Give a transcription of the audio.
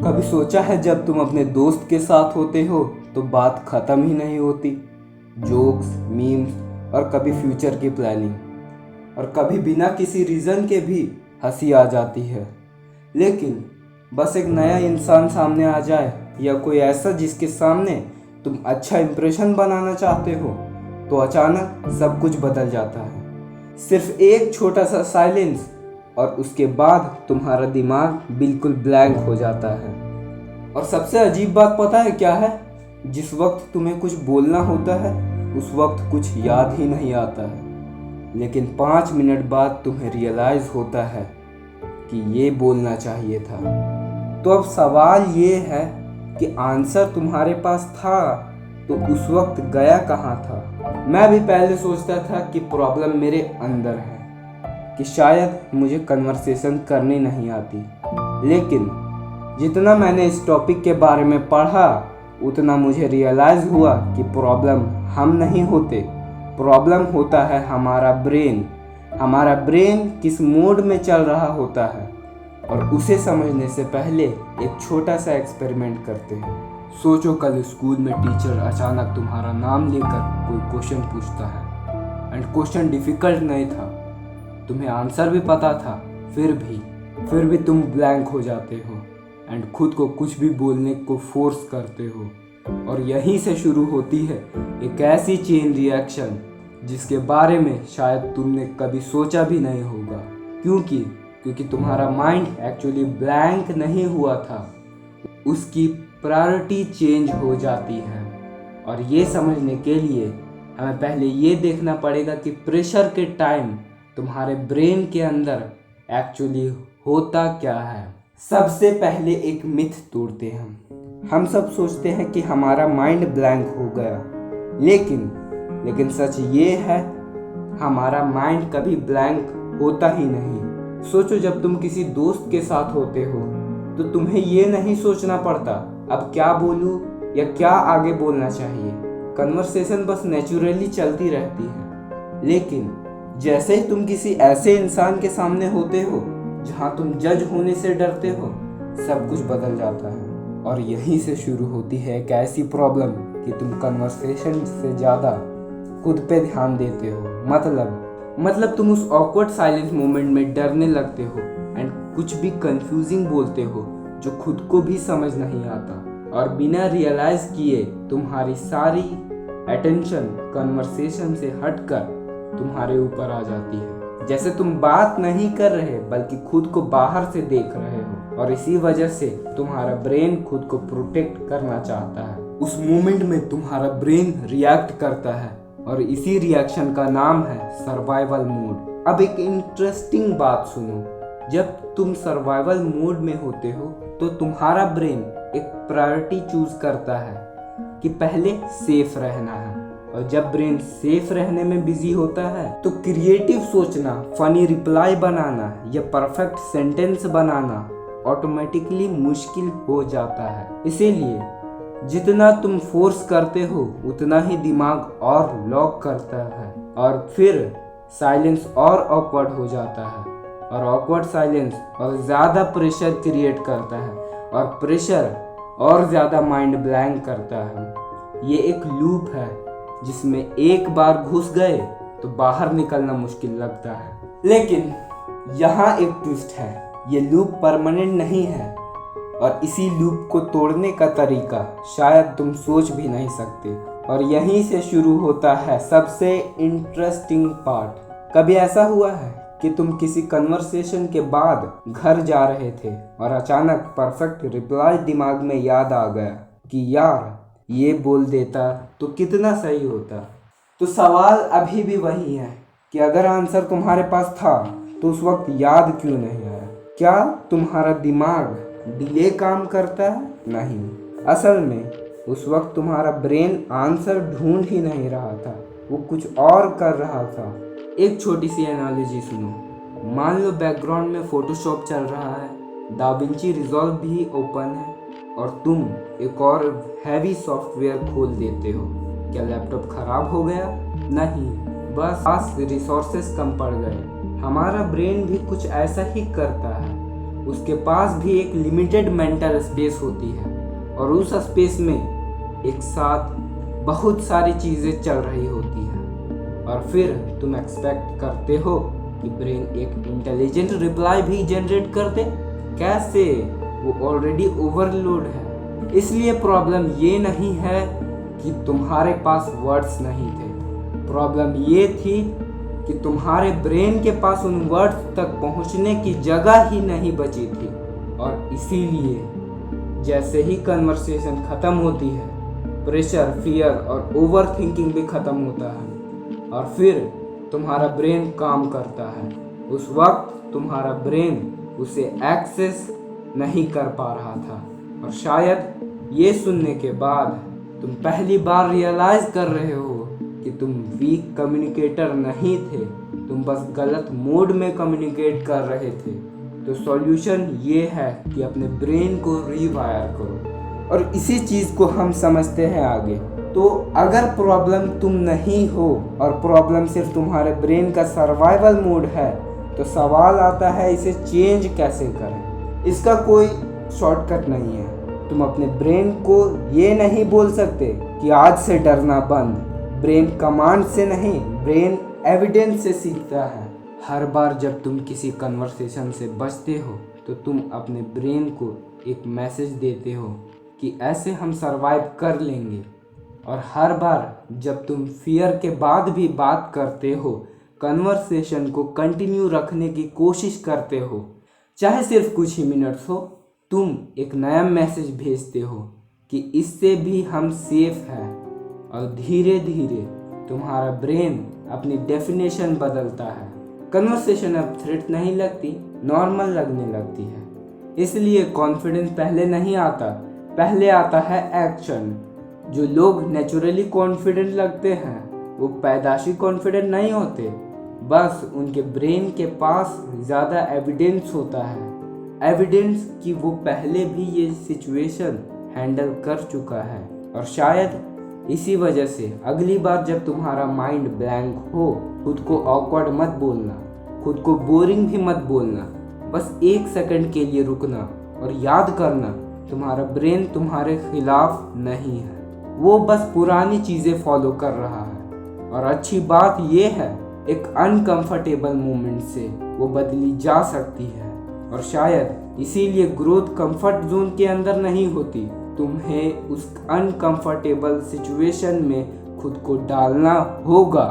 कभी सोचा है जब तुम अपने दोस्त के साथ होते हो तो बात खत्म ही नहीं होती। जोक्स, मीम्स और कभी फ्यूचर की प्लानिंग और कभी बिना किसी रीज़न के भी हंसी आ जाती है। लेकिन बस एक नया इंसान सामने आ जाए या कोई ऐसा जिसके सामने तुम अच्छा इंप्रेशन बनाना चाहते हो तो अचानक सब कुछ बदल जाता है। सिर्फ एक छोटा सा साइलेंस और उसके बाद तुम्हारा दिमाग बिल्कुल ब्लैंक हो जाता है। और सबसे अजीब बात पता है क्या है? जिस वक्त तुम्हें कुछ बोलना होता है उस वक्त कुछ याद ही नहीं आता है, लेकिन 5 मिनट बाद तुम्हें रियलाइज होता है कि ये बोलना चाहिए था। तो अब सवाल ये है कि आंसर तुम्हारे पास था तो उस वक्त गया कहाँ था? मैं भी पहले सोचता था कि प्रॉब्लम मेरे अंदर है, कि शायद मुझे कन्वर्सेशन करनी नहीं आती। लेकिन जितना मैंने इस टॉपिक के बारे में पढ़ा उतना मुझे रियलाइज़ हुआ कि प्रॉब्लम हम नहीं होते, प्रॉब्लम होता है हमारा ब्रेन। हमारा ब्रेन किस मोड में चल रहा होता है, और उसे समझने से पहले एक छोटा सा एक्सपेरिमेंट करते हैं। सोचो कल स्कूल में टीचर अचानक तुम्हारा नाम लेकर कोई क्वेश्चन पूछता है एंड क्वेश्चन डिफ़िकल्ट नहीं था, तुम्हें आंसर भी पता था, फिर भी तुम ब्लैंक हो जाते हो एंड खुद को कुछ भी बोलने को फोर्स करते हो। और यहीं से शुरू होती है एक ऐसी चेन रिएक्शन जिसके बारे में शायद तुमने कभी सोचा भी नहीं होगा। क्योंकि तुम्हारा माइंड एक्चुअली ब्लैंक नहीं हुआ था, उसकी प्रायोरिटी चेंज हो जाती है। और ये समझने के लिए हमें पहले ये देखना पड़ेगा कि प्रेशर के टाइम तुम्हारे ब्रेन के अंदर एक्चुअली होता क्या है। सबसे पहले एक मिथ तोड़ते हैं हम सब सोचते हैं कि हमारा माइंड ब्लैंक हो गया, लेकिन सच ये है हमारा माइंड कभी ब्लैंक होता ही नहीं। सोचो जब तुम किसी दोस्त के साथ होते हो तो तुम्हें ये नहीं सोचना पड़ता अब क्या बोलूँ या क्या आगे बोलना चाहिए। कन्वर्सेशन बस नेचुरली चलती रहती है। लेकिन जैसे ही तुम किसी ऐसे इंसान के सामने होते हो जहाँ तुम जज होने से डरते हो, सब कुछ बदल जाता है। और यहीं से शुरू होती है एक ऐसी प्रॉब्लम कि तुम कन्वर्सेशन से ज़्यादा खुद पे ध्यान देते हो। मतलब तुम उस ऑकवर्ड साइलेंस मोमेंट में डरने लगते हो एंड कुछ भी कंफ्यूजिंग बोलते हो जो खुद को भी समझ नहीं आता, और बिना रियलाइज किए तुम्हारी सारी अटेंशन कन्वर्सेशन से हटकर तुम्हारे ऊपर आ जाती है। जैसे तुम बात नहीं कर रहे बल्कि खुद को बाहर से देख रहे हो, और इसी वजह से तुम्हारा ब्रेन खुद को प्रोटेक्ट करना चाहता है। उस मोमेंट में तुम्हारा ब्रेन रिएक्ट करता है और इसी रिएक्शन का नाम है सर्वाइवल मोड। अब एक इंटरेस्टिंग बात सुनो, जब तुम सर्वाइवल मोड में होते हो तो तुम्हारा ब्रेन एक प्रायोरिटी चूज करता है कि पहले सेफ रहना है। और जब ब्रेन सेफ रहने में बिजी होता है तो क्रिएटिव सोचना, फनी रिप्लाई बनाना या परफेक्ट सेंटेंस बनाना ऑटोमेटिकली मुश्किल हो जाता है। इसीलिए जितना तुम फोर्स करते हो उतना ही दिमाग और लॉक करता है, और फिर साइलेंस और ऑकवर्ड हो जाता है, और ऑकवर्ड साइलेंस और ज़्यादा प्रेशर क्रिएट करता है, और प्रेशर और ज़्यादा माइंड ब्लैंक करता है। ये एक लूप है जिसमें एक बार घुस गए तो बाहर निकलना मुश्किल लगता है। लेकिन यहाँ एक ट्विस्ट है, ये लूप परमानेंट नहीं है, और इसी लूप को तोड़ने का तरीका शायद तुम सोच भी नहीं सकते। और यहीं से शुरू होता है सबसे इंटरेस्टिंग पार्ट। कभी ऐसा हुआ है कि तुम किसी कन्वर्सेशन के बाद घर जा रहे थे और अचानक परफेक्ट रिप्लाई दिमाग में याद आ गया कि यार ये बोल देता तो कितना सही होता? तो सवाल अभी भी वही है कि अगर आंसर तुम्हारे पास था तो उस वक्त याद क्यों नहीं आया? क्या तुम्हारा दिमाग डिले काम करता है? नहीं, असल में उस वक्त तुम्हारा ब्रेन आंसर ढूंढ ही नहीं रहा था, वो कुछ और कर रहा था। एक छोटी सी एनालॉजी सुनो। मान लो बैकग्राउंड में फोटोशॉप चल रहा है, दाविंची रिजॉल्व भी ओपन है, और तुम एक और हैवी सॉफ्टवेयर खोल देते हो। क्या लैपटॉप खराब हो गया? नहीं, बस रिसोर्सेस कम पड़ गए। हमारा ब्रेन भी कुछ ऐसा ही करता है। उसके पास भी एक लिमिटेड मेंटल स्पेस होती है और उस स्पेस में एक साथ बहुत सारी चीज़ें चल रही होती हैं और फिर तुम एक्सपेक्ट करते हो कि ब्रेन एक इंटेलिजेंट रिप्लाई भी जनरेट कर दे। कैसे? वो ऑलरेडी ओवरलोड है। इसलिए प्रॉब्लम ये नहीं है कि तुम्हारे पास वर्ड्स नहीं थे, प्रॉब्लम ये थी कि तुम्हारे ब्रेन के पास उन वर्ड्स तक पहुंचने की जगह ही नहीं बची थी। और इसीलिए जैसे ही कन्वर्सेशन ख़त्म होती है, प्रेशर, फियर और ओवर थिंकिंग भी ख़त्म होता है और फिर तुम्हारा ब्रेन काम करता है। उस वक्त तुम्हारा ब्रेन उसे एक्सेस नहीं कर पा रहा था और शायद ये सुनने के बाद तुम पहली बार रियलाइज़ कर रहे हो कि तुम वीक कम्युनिकेटर नहीं थे, तुम बस गलत मोड में कम्युनिकेट कर रहे थे। तो सॉल्यूशन ये है कि अपने ब्रेन को रीवायर करो और इसी चीज़ को हम समझते हैं आगे। तो अगर प्रॉब्लम तुम नहीं हो और प्रॉब्लम सिर्फ तुम्हारे ब्रेन का सर्वाइवल मोड है, तो सवाल आता है इसे चेंज कैसे करें। इसका कोई शॉर्टकट नहीं है। तुम अपने ब्रेन को ये नहीं बोल सकते कि आज से डरना बंद। ब्रेन कमांड से नहीं, ब्रेन एविडेंस से सीखता है। हर बार जब तुम किसी कन्वर्सेशन से बचते हो तो तुम अपने ब्रेन को एक मैसेज देते हो कि ऐसे हम सरवाइव कर लेंगे। और हर बार जब तुम फियर के बाद भी बात करते हो, कन्वर्सेशन को कंटिन्यू रखने की कोशिश करते हो, चाहे सिर्फ कुछ ही मिनट्स हो, तुम एक नया मैसेज भेजते हो कि इससे भी हम सेफ हैं। और धीरे धीरे तुम्हारा ब्रेन अपनी डेफिनेशन बदलता है। कन्वर्सेशन अब थ्रेट नहीं लगती, नॉर्मल लगने लगती है। इसलिए कॉन्फिडेंस पहले नहीं आता, पहले आता है एक्शन। जो लोग नेचुरली कॉन्फिडेंट लगते हैं वो पैदाशी कॉन्फिडेंट नहीं होते, बस उनके ब्रेन के पास ज़्यादा एविडेंस होता है, एविडेंस कि वो पहले भी ये सिचुएशन हैंडल कर चुका है। और शायद इसी वजह से अगली बार जब तुम्हारा माइंड ब्लैंक हो, खुद को ऑकवर्ड मत बोलना, खुद को बोरिंग भी मत बोलना। बस 1 सेकंड के लिए रुकना और याद करना, तुम्हारा ब्रेन तुम्हारे खिलाफ नहीं है, वो बस पुरानी चीज़ें फॉलो कर रहा है। और अच्छी बात ये है, एक अनकंफर्टेबल मोमेंट से वो बदली जा सकती है। और शायद इसीलिए ग्रोथ कंफर्ट जोन के अंदर नहीं होती, तुम्हें उस अनकंफर्टेबल सिचुएशन में खुद को डालना होगा।